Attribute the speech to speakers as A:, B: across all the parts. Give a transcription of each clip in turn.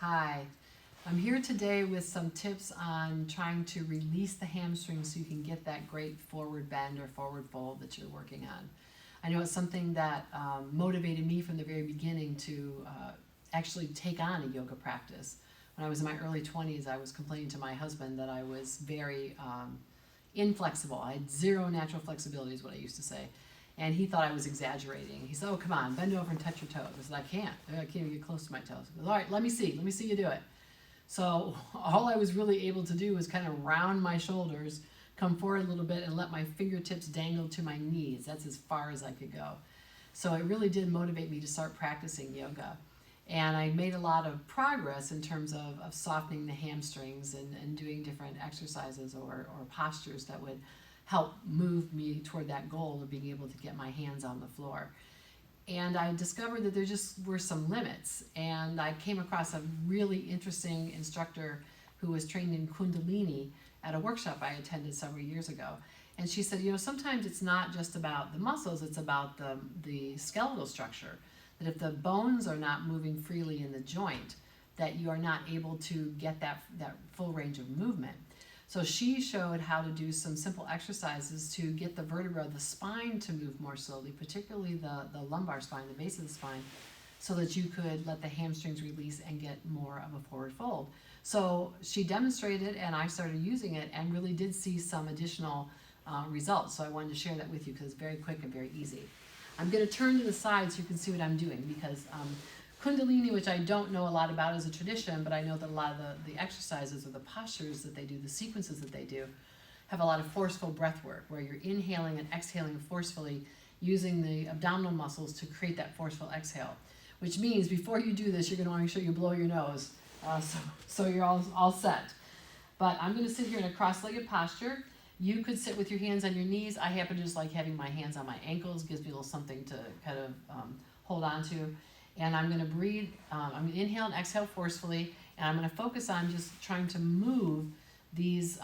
A: Hi, I'm here today with some tips on trying to release the hamstrings so you can get that great forward bend or forward fold that you're working on. I know it's something that motivated me from the very beginning to actually take on a yoga practice. When I was in my early 20s, I was complaining to my husband that I was very inflexible. I had zero natural flexibility is what I used to say. And he thought I was exaggerating. He said, "Oh, come on, bend over and touch your toes." I said, I can't even get close to my toes." He goes, "All right, let me see you do it." So all I was really able to do was kind of round my shoulders, come forward a little bit, and let my fingertips dangle to my knees. That's as far as I could go. So it really did motivate me to start practicing yoga. And I made a lot of progress in terms of softening the hamstrings and doing different exercises or postures that would help move me toward that goal of being able to get my hands on the floor. And I discovered that there just were some limits. And I came across a really interesting instructor who was trained in Kundalini at a workshop I attended several years ago. And she said, sometimes it's not just about the muscles, it's about the skeletal structure. That if the bones are not moving freely in the joint, that you are not able to get that full range of movement. So she showed how to do some simple exercises to get the vertebra of the spine to move more slowly, particularly the lumbar spine, the base of the spine, so that you could let the hamstrings release and get more of a forward fold. So she demonstrated and I started using it and really did see some additional results. So I wanted to share that with you because it's very quick and very easy. I'm going to turn to the side so you can see what I'm doing because Kundalini, which I don't know a lot about as a tradition, but I know that a lot of the exercises or the postures that they do, the sequences that they do, have a lot of forceful breath work where you're inhaling and exhaling forcefully using the abdominal muscles to create that forceful exhale. Which means before you do this, you're going to want to make sure you blow your nose so you're all set. But I'm going to sit here in a cross-legged posture. You could sit with your hands on your knees. I happen to just like having my hands on my ankles. Gives me a little something to kind of hold on to. And I'm going to breathe. I'm going to inhale and exhale forcefully. And I'm going to focus on just trying to move these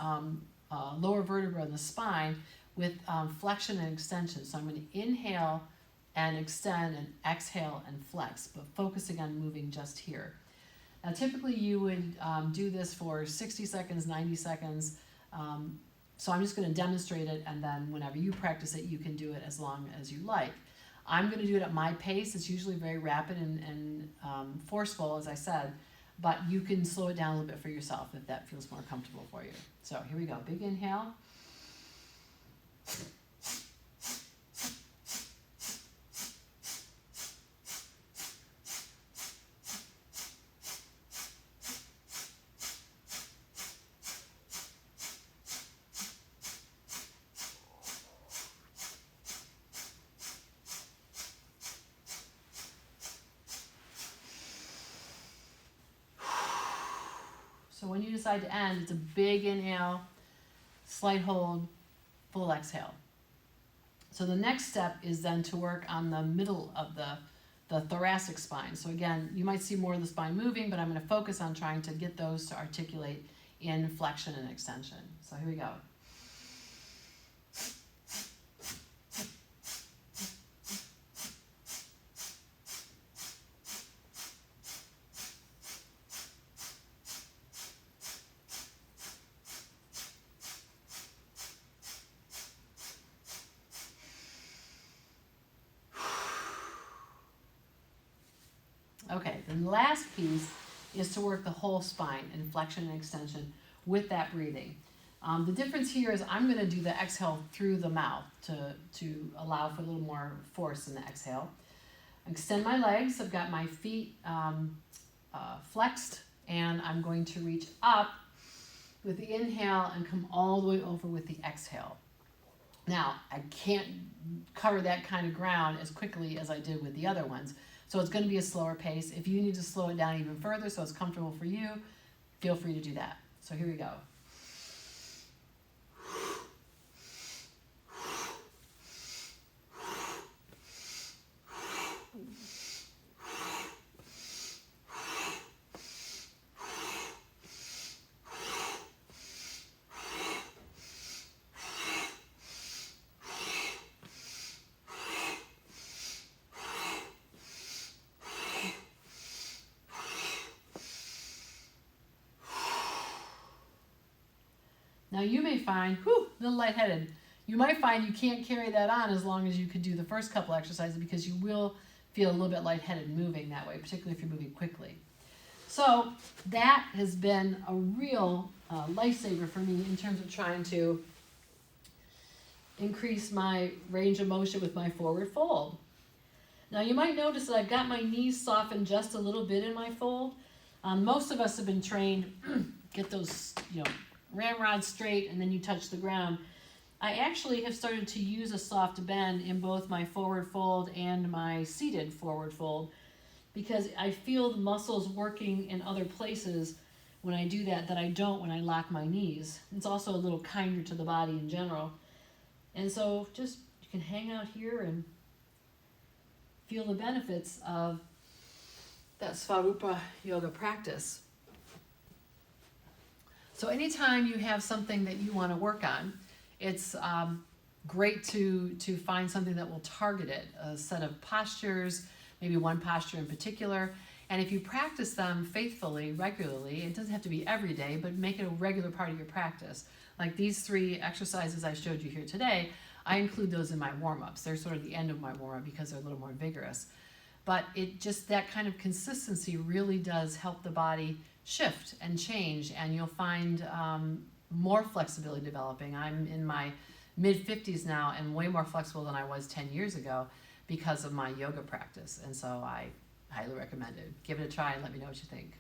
A: lower vertebrae in the spine with flexion and extension. So I'm going to inhale and extend and exhale and flex, but focusing on moving just here. Now, typically you would do this for 60 seconds, 90 seconds. So I'm just going to demonstrate it, and then whenever you practice it, you can do it as long as you like. I'm going to do it at my pace. It's usually very rapid and forceful, as I said, but you can slow it down a little bit for yourself if that feels more comfortable for you. So here we go. Big inhale. So when you decide to end, it's a big inhale, slight hold, full exhale. So the next step is then to work on the middle of the thoracic spine. So again, you might see more of the spine moving, but I'm going to focus on trying to get those to articulate in flexion and extension. So here we go. Okay, the last piece is to work the whole spine in flexion and extension with that breathing. The difference here is I'm going to do the exhale through the mouth to allow for a little more force in the exhale. Extend my legs. I've got my feet flexed, and I'm going to reach up with the inhale and come all the way over with the exhale. Now, I can't cover that kind of ground as quickly as I did with the other ones. So it's going to be a slower pace. If you need to slow it down even further so it's comfortable for you, feel free to do that. So here we go. Now you may find, whew, a little lightheaded. You might find you can't carry that on as long as you could do the first couple exercises, because you will feel a little bit lightheaded moving that way, particularly if you're moving quickly. So that has been a real lifesaver for me in terms of trying to increase my range of motion with my forward fold. Now you might notice that I've got my knees softened just a little bit in my fold. Most of us have been trained, get those, ramrods straight and then you touch the ground. I actually have started to use a soft bend in both my forward fold and my seated forward fold, because I feel the muscles working in other places when I do that I don't when I lock my knees. It's also a little kinder to the body in general. And so just you can hang out here and feel the benefits of that Svarupa yoga practice. So anytime you have something that you want to work on, it's great to find something that will target it, a set of postures, maybe one posture in particular. And if you practice them faithfully, regularly, it doesn't have to be every day, but make it a regular part of your practice. Like these 3 exercises I showed you here today, I include those in my warm-ups. They're sort of the end of my warm-up because they're a little more vigorous. But it just, that kind of consistency really does help the body shift and change, and you'll find more flexibility developing. I'm in my mid-50s now and way more flexible than I was 10 years ago because of my yoga practice. And so I highly recommend it. Give it a try and let me know what you think.